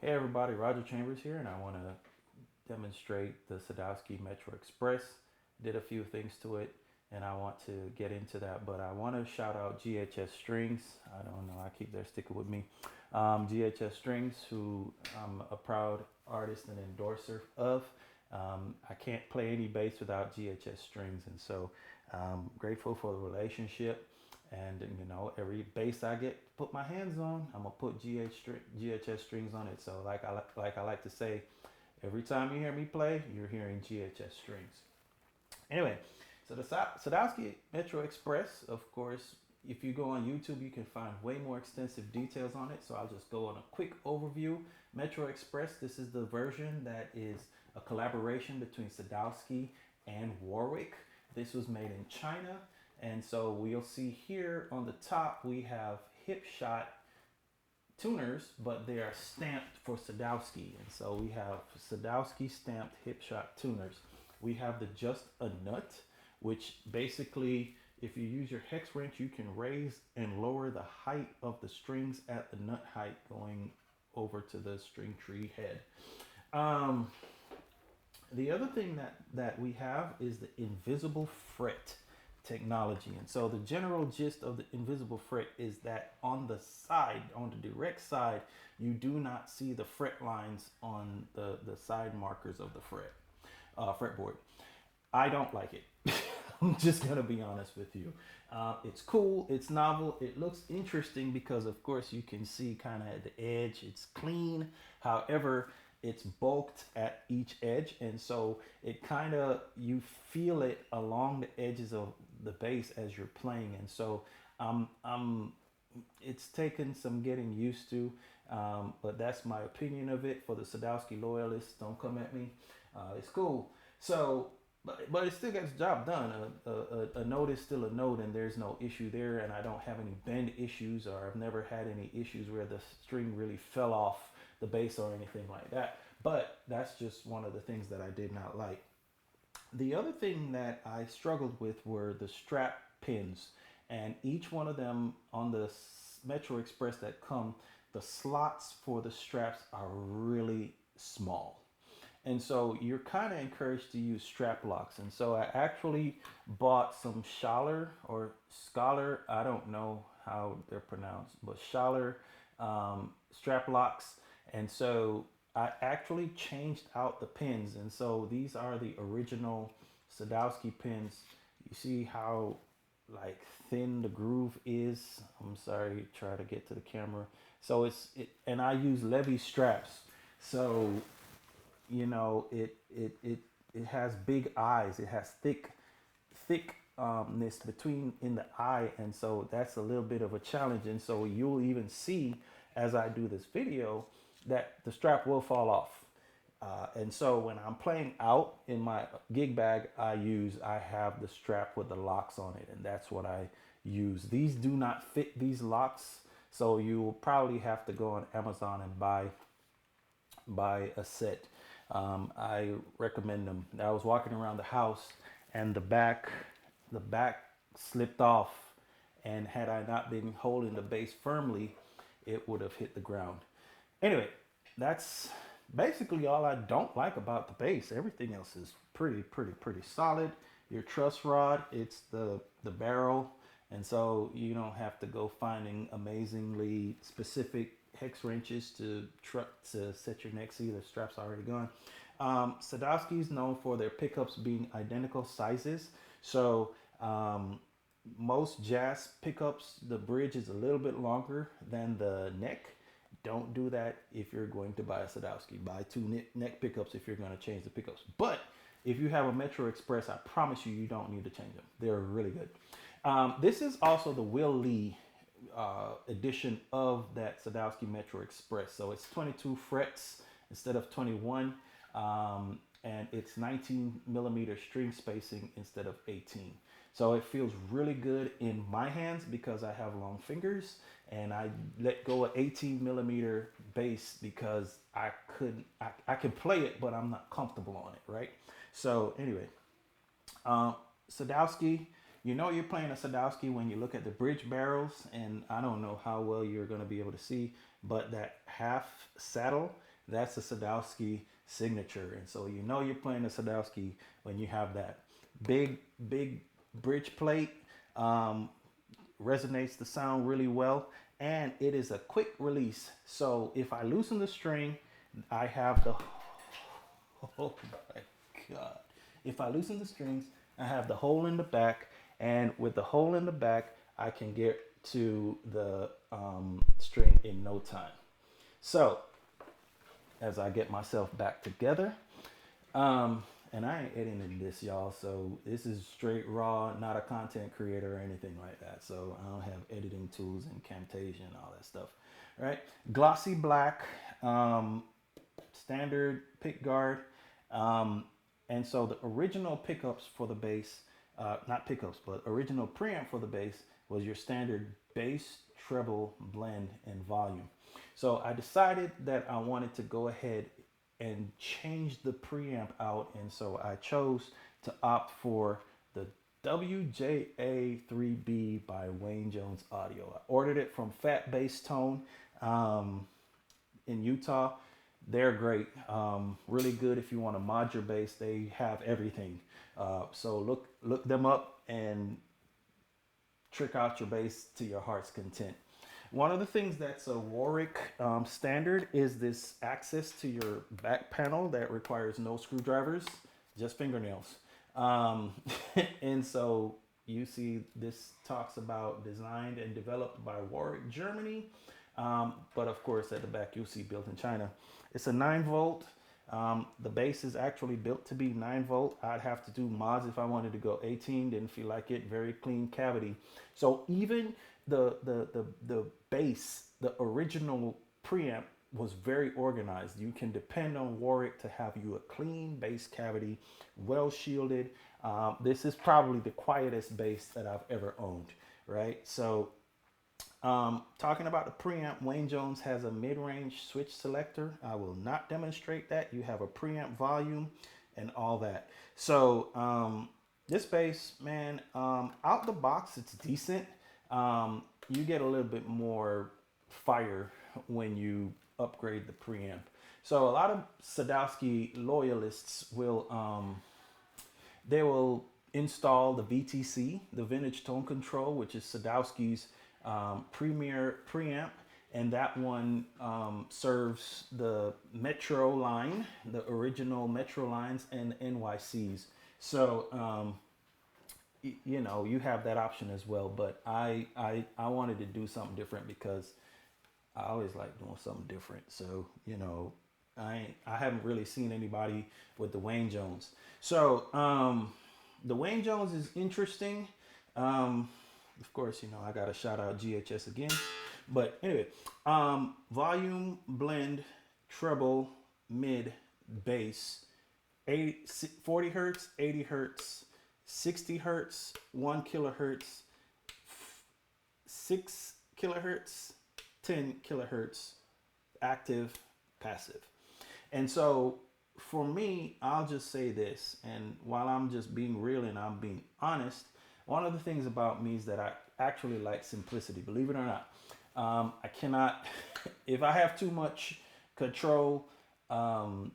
Hey everybody, Roger Chambers here, and I want to demonstrate the Sadowsky MetroExpress. Did a few things to it, and I want to get into that. But I want to shout out GHS Strings. I don't know, I keep their sticker with me. GHS Strings, who I'm a proud artist and endorser of. I can't play any bass without GHS Strings, and so I'm grateful for the relationship. And every bass I get put my hands on, I'm gonna put GHS strings on it. So like I like to say, every time you hear me play, you're hearing GHS strings. Anyway, so the Sadowsky Metro Express, of course, if you go on YouTube, you can find way more extensive details on it. So I'll just go on a quick overview. Metro Express, this is the version that is a collaboration between Sadowsky and Warwick. This was made in China. And so we'll see here on the top, we have hip shot tuners, but they are stamped for Sadowsky. And so we have Sadowsky stamped hip shot tuners. We have the Just a Nut, which basically, if you use your hex wrench, you can raise and lower the height of the strings at the nut height going over to the string tree head. The other thing that we have is the invisible fret technology. And so the general gist of the invisible fret is that on the side, on the direct side, you do not see the fret lines on the side markers of the fretboard. I don't like it. I'm just gonna be honest with you. It's cool, it's novel, it looks interesting because of course you can see kind of at the edge, it's clean. However, it's bulked at each edge, and so it kind of, you feel it along the edges of the bass as you're playing. And so it's taken some getting used to, but that's my opinion of it. For the Sadowsky loyalists, don't come at me. It's cool. So but it still gets the job done. A note is still a note, and there's no issue there, and I don't have any bend issues, or I've never had any issues where the string really fell off the bass or anything like that. But that's just one of the things that I did not like. The other thing that I struggled with were the strap pins, and each one of them on the Metro Express that come, the slots for the straps are really small. And so you're kind of encouraged to use strap locks. And so I actually bought some Schaller or Scholar, I don't know how they're pronounced, but Schaller strap locks. And so I actually changed out the pins. And so these are the original Sadowsky pins. You see how like thin the groove is. I'm sorry, try to get to the camera. So and I use Levy straps. So it has big eyes. It has thickness between in the eye, and so that's a little bit of a challenge. And so you'll even see as I do this video that the strap will fall off. And so when I'm playing out in my gig bag, I have the strap with the locks on it, and that's what I use. These do not fit these locks, so you will probably have to go on Amazon and buy a set. I recommend them. I was walking around the house, and the back slipped off, and had I not been holding the bass firmly, it would have hit the ground. Anyway, that's basically all I don't like about the bass. Everything else is pretty solid. Your truss rod, it's the barrel, and so you don't have to go finding amazingly specific hex wrenches to set your neck. See, the strap's already gone. Sadowsky is known for their pickups being identical sizes. So most jazz pickups, the bridge is a little bit longer than the neck. Don't do that if you're going to buy a Sadowsky. Buy two neck pickups if you're going to change the pickups. But if you have a Metro Express, I promise you, you don't need to change them. They're really good. This is also the Will Lee edition of that Sadowsky Metro Express. So it's 22 frets instead of 21, and it's 19 millimeter string spacing instead of 18. So it feels really good in my hands because I have long fingers, and I let go of 18 millimeter bass because I can play it, but I'm not comfortable on it, right? So anyway, Sadowsky, you're playing a Sadowsky when you look at the bridge barrels, and I don't know how well you're going to be able to see, but that half saddle that's a Sadowsky signature. And so you know you're playing a Sadowsky when you have that big bridge plate. Um, Resonates the sound really well, and it is a quick release. So if I loosen the string, I have the oh my god. If I loosen the strings, I have the hole in the back, and with the hole in the back, I can get to the string in no time. So as I get myself back together, and I ain't editing this, y'all. So this is straight raw, not a content creator or anything like that. So I don't have editing tools and Camtasia and all that stuff, right? Glossy black, standard pick guard. And so the original pickups for the bass, not pickups, but original preamp for the bass was your standard bass, treble, blend, and volume. So I decided that I wanted to go ahead and change the preamp out, and so I chose to opt for the WJA3B by Wayne Jones Audio. I ordered it from Fat Bass Tone in Utah. They're great, really good if you want to mod your bass. They have everything. So look them up and trick out your bass to your heart's content. One of the things that's a Warwick standard is this access to your back panel that requires no screwdrivers, just fingernails. Um, and so you see this talks about designed and developed by Warwick, Germany. But of course, at the back, you'll see built in China. It's a 9 volt. The base is actually built to be 9 volt. I'd have to do mods if I wanted to go 18. Didn't feel like it. Very clean cavity. So even the bass, the original preamp was very organized. You can depend on Warwick to have you a clean bass cavity, well shielded. This is probably the quietest bass that I've ever owned, right? So talking about the preamp, Wayne Jones has a mid-range switch selector. I will not demonstrate that. You have a preamp volume and all that. So this bass, man, out the box, it's decent. You get a little bit more fire when you upgrade the preamp. So a lot of Sadowsky loyalists will they will install the VTC, the Vintage Tone Control, which is Sadowsky's premier preamp, and that one serves the Metro line, the original Metro lines, and the NYCs. So you know, you have that option as well, but I wanted to do something different because I always like doing something different. So you know, I haven't really seen anybody with the Wayne Jones. So the Wayne Jones is interesting. Of course, you know, I got to shout out GHS again. But anyway, volume, blend, treble, mid, bass, 40 hertz, 80 hertz, 60 hertz, 1 kilohertz, 6 kilohertz, 10 kilohertz, active, passive. And so for me, I'll just say this, and while I'm just being real and I'm being honest, one of the things about me is that I actually like simplicity, believe it or not. I cannot, if I have too much control, I'm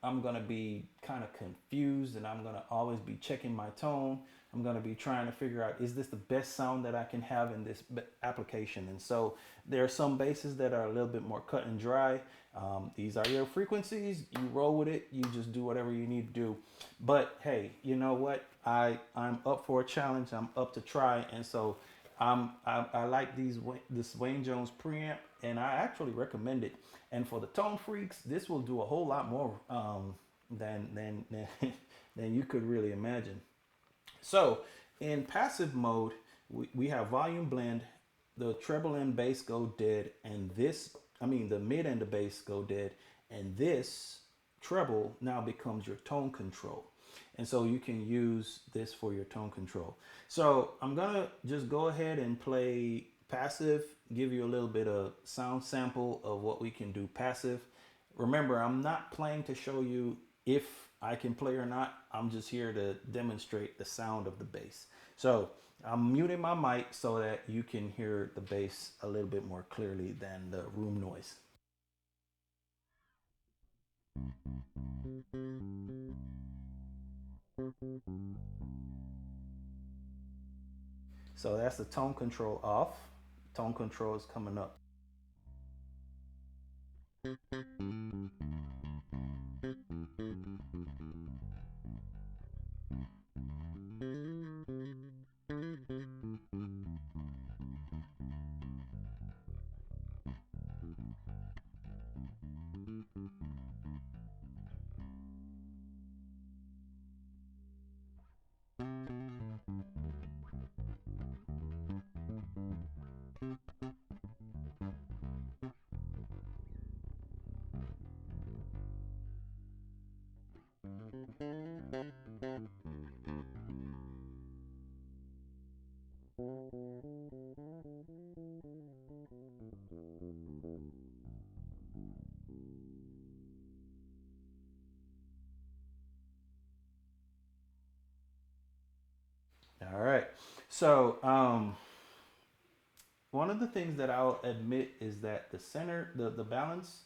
gonna be kind of confused, and I'm gonna always be checking my tone. I'm gonna be trying to figure out, is this the best sound that I can have in this application? And so there are some basses that are a little bit more cut and dry. These are your frequencies. You roll with it. You just do whatever you need to do. But hey, you know what? I'm up for a challenge. I'm up to try, and so I like this Wayne Jones preamp, and I actually recommend it. And for the tone freaks, this will do a whole lot more than than you could really imagine. So in passive mode, we have volume blend, the treble and bass go dead, and the mid and the bass go dead, and this treble now becomes your tone control. And so you can use this for your tone control. So I'm gonna just go ahead and play passive, give you a little bit of sound sample of what we can do passive. Remember, I'm not playing to show you if I can play or not. I'm just here to demonstrate the sound of the bass. So I'm muting my mic so that you can hear the bass a little bit more clearly than the room noise. So that's the tone control off. Tone control is coming up. All right. So one of the things that I'll admit is that the center, the balance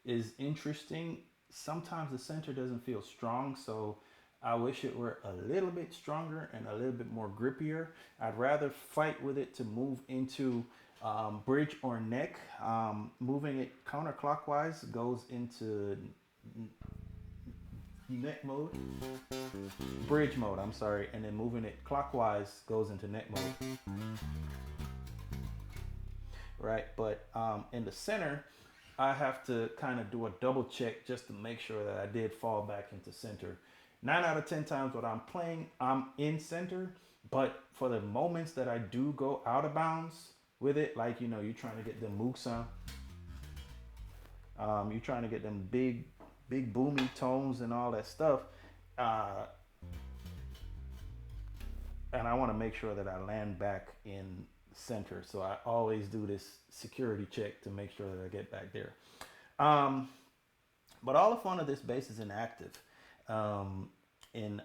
is interesting. Sometimes the center doesn't feel strong, so I wish it were a little bit stronger and a little bit more grippier. I'd rather fight with it to move into bridge or neck. Moving it counterclockwise goes into neck mode, bridge mode, I'm sorry, and then moving it clockwise goes into neck mode. Right? But in the center, I have to kind of do a double check just to make sure that I did fall back into center. 9 out of 10 times when I'm playing, I'm in center, but for the moments that I do go out of bounds with it, like, you know, you're trying to get them mooks you're trying to get them big boomy tones and all that stuff, and I want to make sure that I land back in center. So I always do this security check to make sure that I get back there. But all the fun of this bass is inactive. I'm in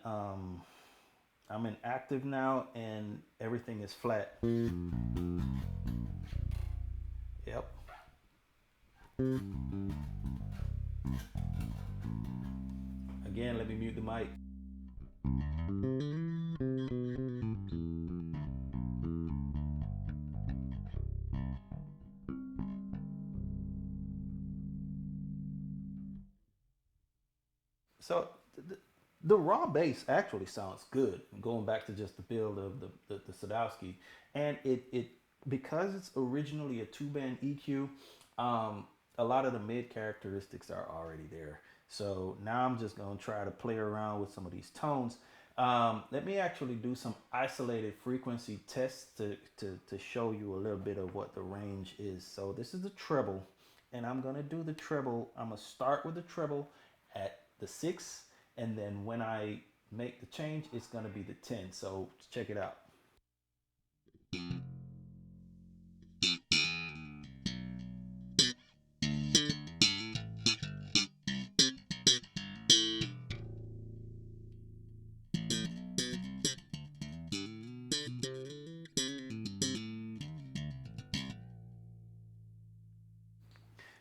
active now, and everything is flat. Yep. Again, let me mute the mic. So the raw bass actually sounds good. Going back to just the build of the Sadowsky, and it because it's originally a 2-band EQ, a lot of the mid characteristics are already there. So now I'm just gonna try to play around with some of these tones. Let me actually do some isolated frequency tests to show you a little bit of what the range is. So this is the treble, and I'm gonna do the treble. I'm gonna start with the treble at the 6, and then when I make the change, it's gonna be the 10. So check it out.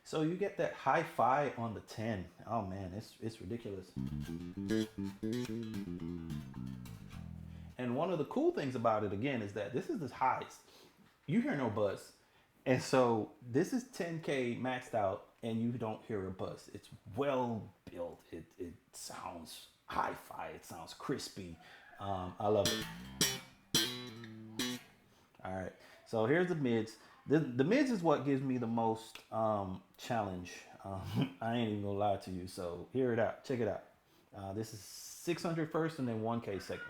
So you get that hi-fi on the 10. Oh man, it's ridiculous. And one of the cool things about it again is that this is the highs. You hear no buzz. And so this is 10K maxed out and you don't hear a buzz. It's well built. It sounds hi-fi. It sounds crispy. I love it. All right. So here's the mids. The mids is what gives me the most challenge. I ain't even gonna lie to you. So hear it out. Check it out. This is 600 first and then 1K second.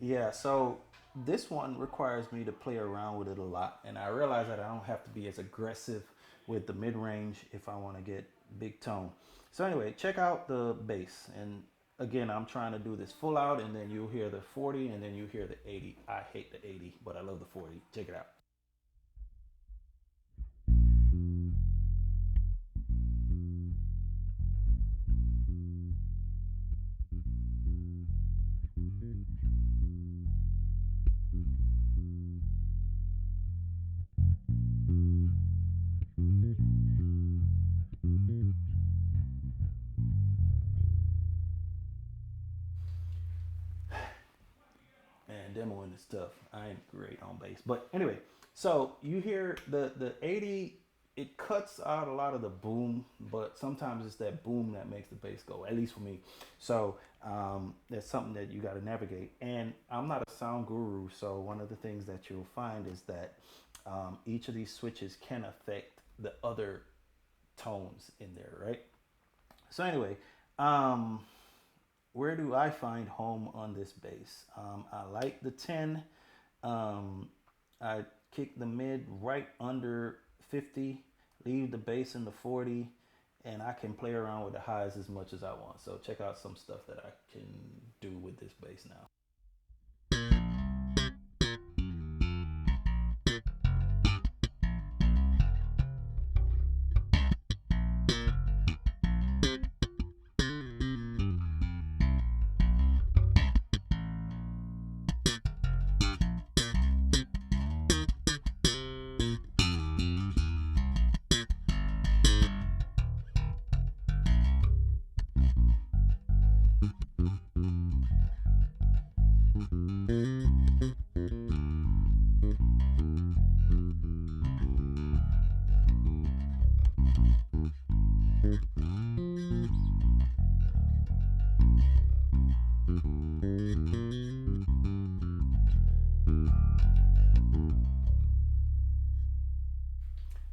Yeah, so this one requires me to play around with it a lot, and I realize that I don't have to be as aggressive with the mid-range if I want to get big tone. So anyway, check out the bass, and again, I'm trying to do this full out, and then you'll hear the 40, and then you hear the 80. I hate the 80, but I love the 40. Check it out. Man, demoing is tough. I ain't great on bass, but anyway, so you hear the 80. It cuts out a lot of the boom, but sometimes it's that boom that makes the bass go. At least for me. So that's something that you got to navigate. And I'm not a sound guru, so one of the things that you'll find is that each of these switches can affect the other tones in there, right? So anyway, um, where do I find home on this bass? I like the 10. I kick the mid right under 50, leave the bass in the 40, and I can play around with the highs as much as I want. So check out some stuff that I can do with this bass now.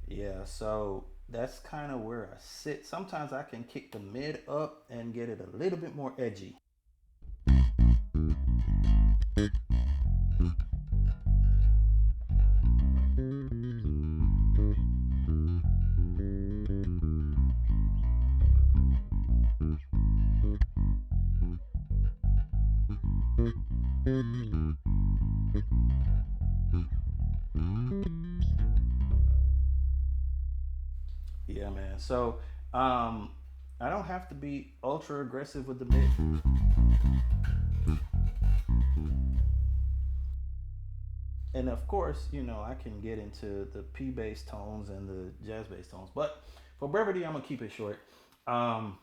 Yeah, so that's kind of where I sit. Sometimes I can kick the mid up and get it a little bit more edgy. Yeah, man. So I don't have to be ultra aggressive with the mid. And of course, I can get into the P bass tones and the jazz bass tones. But for brevity, I'm gonna keep it short. Um,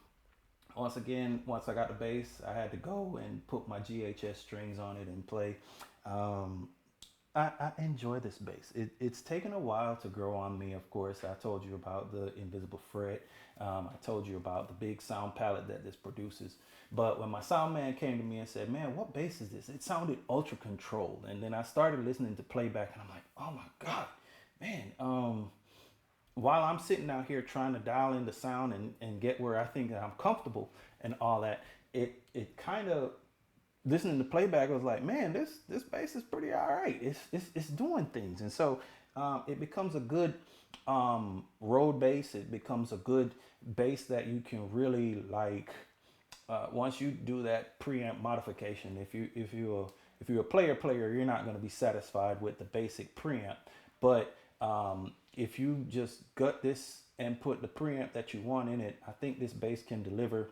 Once again, once I got the bass, I had to go and put my GHS strings on it and play. Um, I enjoy this bass. It's taken a while to grow on me, of course. I told you about the invisible fret. I told you about the big sound palette that this produces. But when my sound man came to me and said, "Man, what bass is this?" It sounded ultra controlled. And then I started listening to playback, and I'm like, "Oh my God, man." While I'm sitting out here trying to dial in the sound and get where I think that I'm comfortable and all that, it kind of, listening to playback, I was like, man, this bass is pretty all right. It's doing things, and so it becomes a good road bass. It becomes a good bass that you can really like. Once you do that preamp modification, if you're a player, you're not going to be satisfied with the basic preamp, but if you just gut this and put the preamp that you want in it, I think this bass can deliver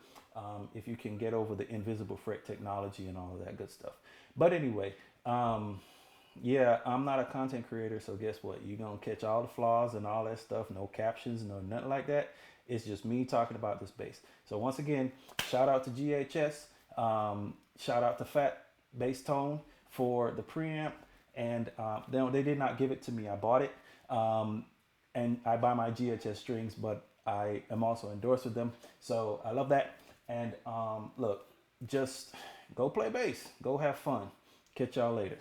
if you can get over the invisible fret technology and all of that good stuff. But anyway, yeah, I'm not a content creator, so guess what? You're going to catch all the flaws and all that stuff, no captions, no nothing like that. It's just me talking about this bass. So once again, shout out to GHS, shout out to Fat Bass Tone for the preamp, and they did not give it to me. I bought it. And I buy my GHS strings, but I am also endorsed with them. So I love that. And look, just go play bass, go have fun. Catch y'all later.